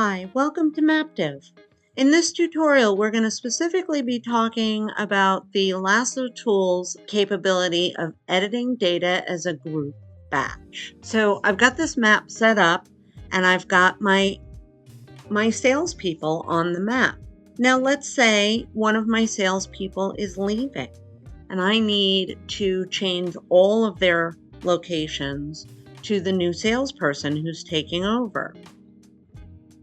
Hi, welcome to Maptive. In this tutorial, we're going to specifically be talking about the Lasso Tool's capability of editing data as a group batch. So I've got this map set up and I've got my salespeople on the map. Now let's say one of my salespeople is leaving and I need to change all of their locations to the new salesperson who's taking over.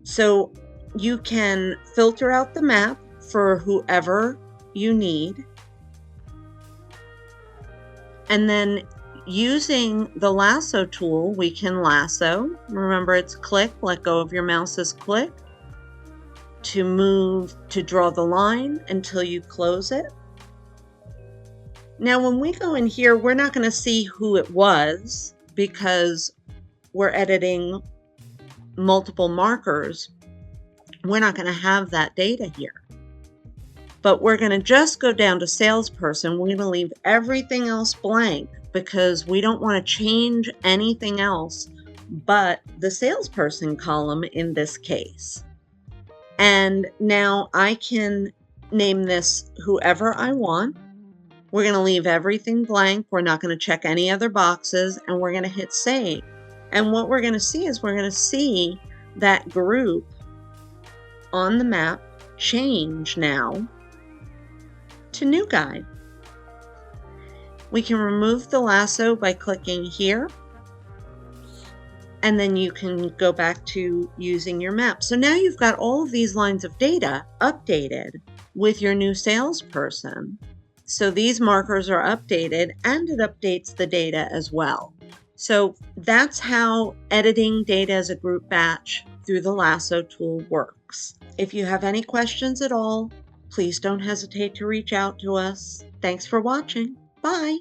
So you can filter out the map for whoever you need. And then using the lasso tool, we can lasso. Remember, it's click, let go of your mouse's click to move, to draw the line until you close it. Now, when we go in here, we're not going to see who it was because we're editing multiple markers. We're not going to have that data here. But we're going to just go down to salesperson. We're going to leave everything else blank because we don't want to change anything else but the salesperson column in this case. And now I can name this whoever I want. We're going to leave everything blank. We're not going to check any other boxes, and we're going to hit save. And what we're going to see is we're going to see that group on the map change now to new guy. We can remove the lasso by clicking here, and then you can go back to using your map. So now you've got all of these lines of data updated with your new salesperson. So these markers are updated and it updates the data as well. So that's how editing data as a group batch through the Lasso tool works. If you have any questions at all, please don't hesitate to reach out to us. Thanks for watching. Bye.